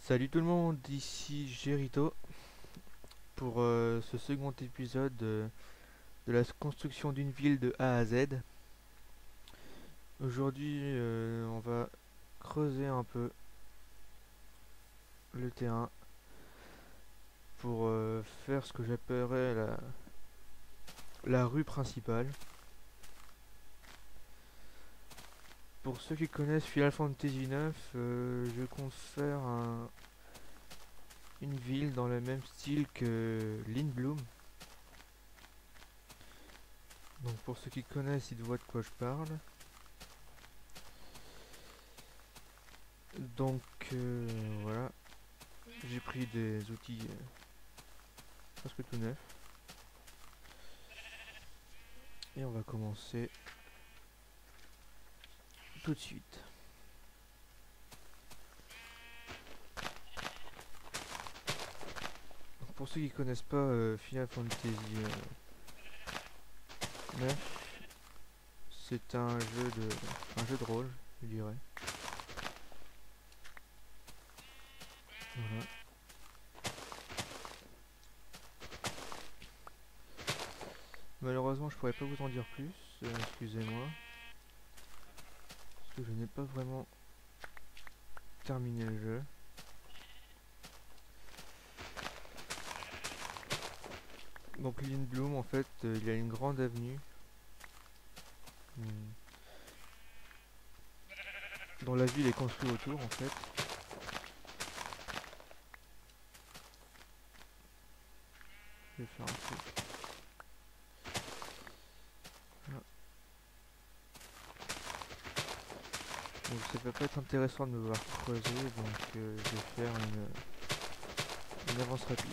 Salut tout le monde, ici Gerito pour ce second épisode de la construction d'une ville de A à Z. Aujourd'hui, on va creuser un peu le terrain pour faire ce que j'appellerais la rue principale. Pour ceux qui connaissent Final Fantasy IX, je compte faire une ville dans le même style que Lindblum. Donc pour ceux qui connaissent, ils voient de quoi je parle. Donc voilà, j'ai pris des outils presque tout neufs et on va commencer tout de suite. Donc, pour ceux qui connaissent pas Final Fantasy 9, c'est un jeu de rôle, je dirais. Voilà. Malheureusement, je pourrais pas vous en dire plus, excusez-moi, parce que je n'ai pas vraiment terminé le jeu. Donc Lindblum, en fait, il y a une grande avenue hmm, dont la ville est construite autour, en fait. Je vais faire un peu. Voilà. Donc ça va pas être intéressant de me voir creuser, donc je vais faire une avance rapide.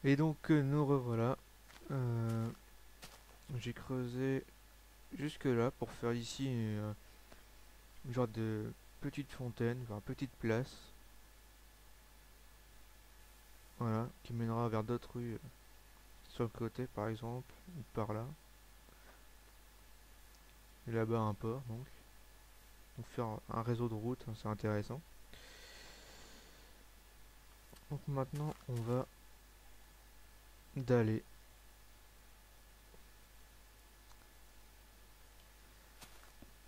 Et donc nous revoilà. Euh, j'ai creusé jusque là pour faire ici une genre de petite fontaine, enfin petite place. Voilà, qui mènera vers d'autres rues sur le côté par exemple, ou par là. Et là-bas un port donc. Donc faire un réseau de routes, hein, c'est intéressant. Donc maintenant on va d'aller.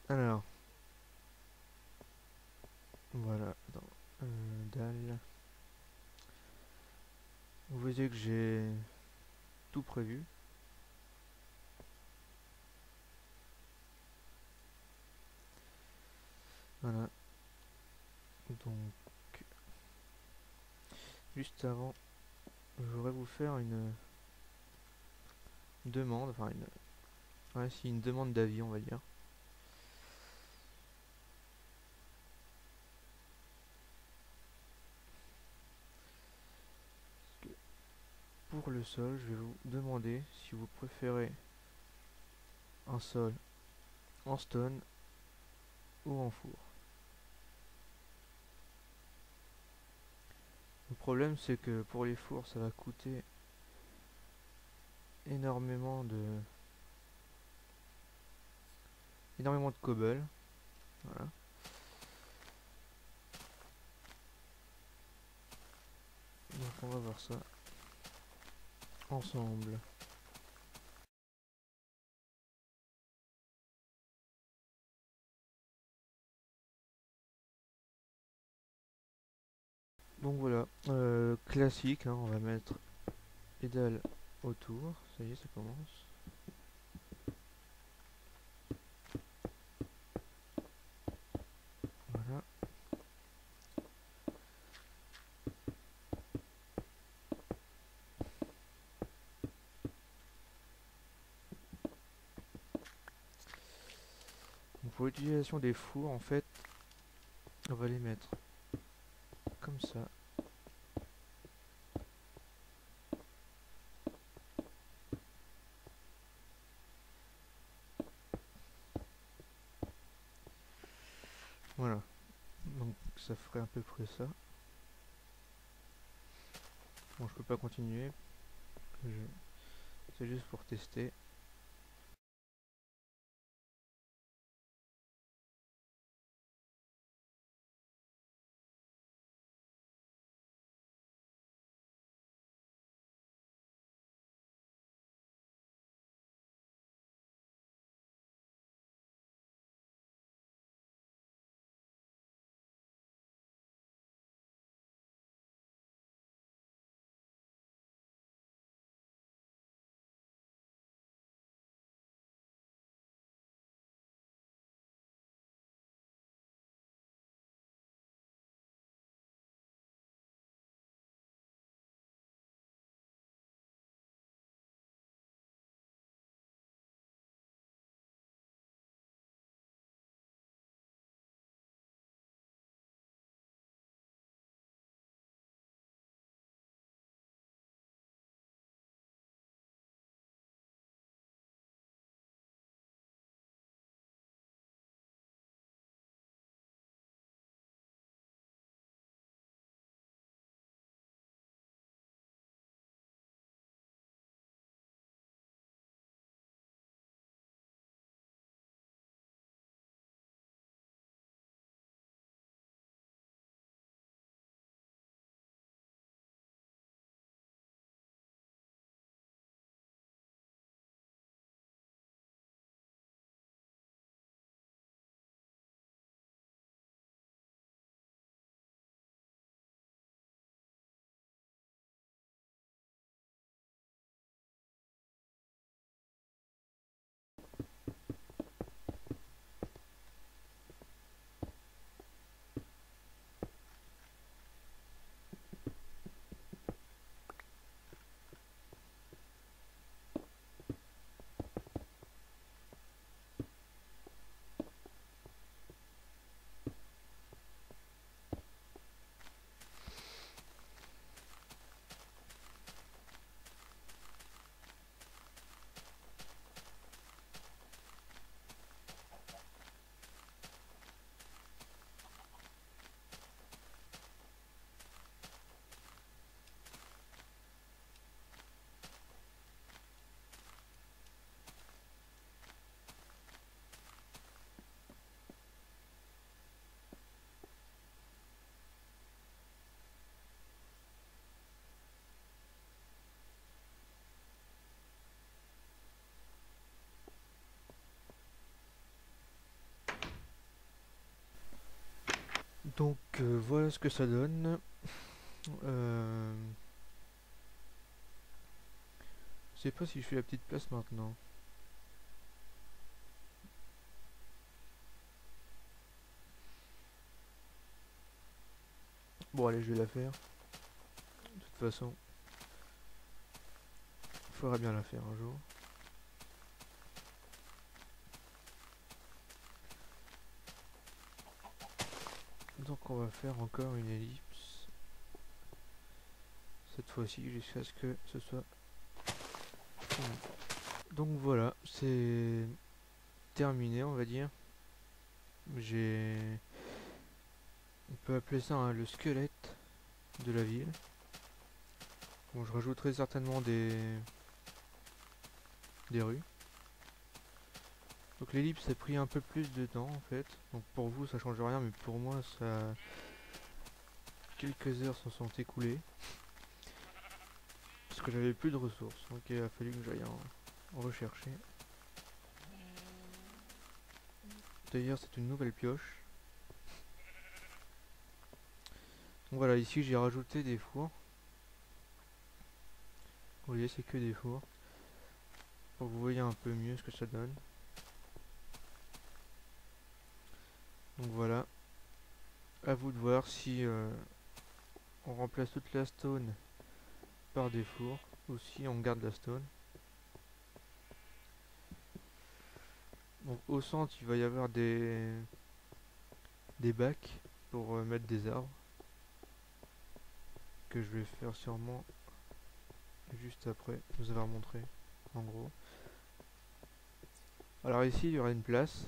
Alors, voilà, dalle. Vous voyez que j'ai tout prévu. Voilà, donc juste avant, je voudrais vous faire une demande, enfin ouais, si une demande d'avis on va dire. Pour le sol, je vais vous demander si vous préférez un sol en stone ou en four. Le problème c'est que pour les fours ça va coûter énormément de cobble. Voilà. Donc on va voir ça ensemble. Donc voilà, classique, hein, on va mettre les dalles autour, ça y est, ça commence. Voilà. Donc pour l'utilisation des fours, en fait, on va les mettre comme ça. Voilà, donc ça ferait à peu près ça. Bon, je peux pas continuer, c'est juste pour tester. Donc voilà ce que ça donne. Je sais pas si je fais la petite place maintenant. Bon allez, je vais la faire. De toute façon, il faudra bien la faire un jour. Donc on va faire encore une ellipse. Cette fois-ci jusqu'à ce que ce soit fini. Donc voilà, c'est terminé on va dire. J'ai... On peut appeler ça hein, le squelette de la ville. Bon, je rajouterai certainement des rues. Donc l'ellipse a pris un peu plus de temps en fait. Donc pour vous ça change rien mais pour moi ça... Quelques heures se sont écoulées. Parce que j'avais plus de ressources. Donc il a fallu que j'aille en rechercher. D'ailleurs c'est une nouvelle pioche. Donc voilà, ici j'ai rajouté des fours. Vous voyez, c'est que des fours. Pour que vous voyez un peu mieux ce que ça donne. Donc voilà. À vous de voir si on remplace toute la stone par des fours ou si on garde la stone. Donc au centre, il va y avoir des bacs pour mettre des arbres que je vais faire sûrement juste après vous avoir montré en gros. Alors ici, il y aura une place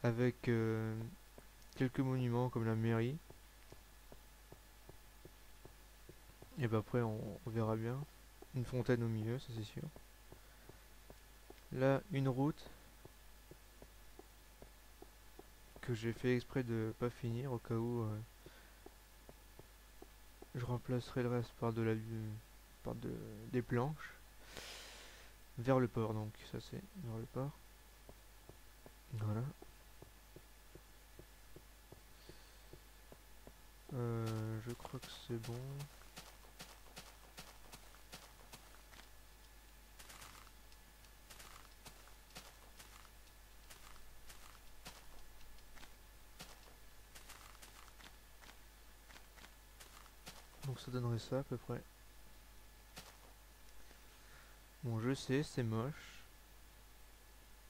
avec quelques monuments comme la mairie. Et bah après, on verra bien. Une fontaine au milieu, ça c'est sûr. Là, une route que j'ai fait exprès de pas finir au cas où je remplacerai le reste par des planches vers le port. Donc ça c'est vers le port. Voilà. Je crois que c'est bon. Donc ça donnerait ça à peu près. Bon, je sais, c'est moche,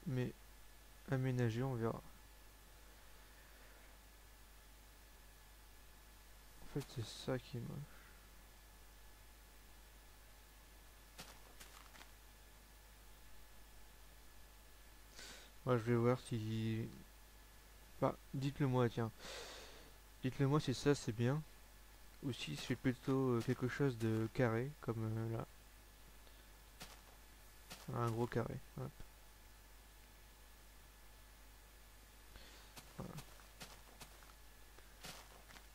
mais aménager, on verra. En fait, c'est ça qui est moche. Moi, je vais voir si... Bah, dites-le moi, tiens. Dites-le moi si ça c'est bien. Ou si je fais plutôt quelque chose de carré, comme là. Un gros carré. Hop, voilà.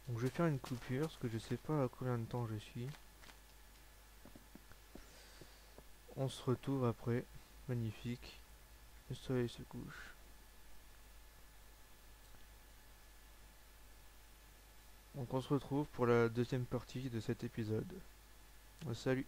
Donc je vais faire une coupure, parce que je sais pas à combien de temps je suis. On se retrouve après. Magnifique. Le soleil se couche. Donc on se retrouve pour la deuxième partie de cet épisode. Salut!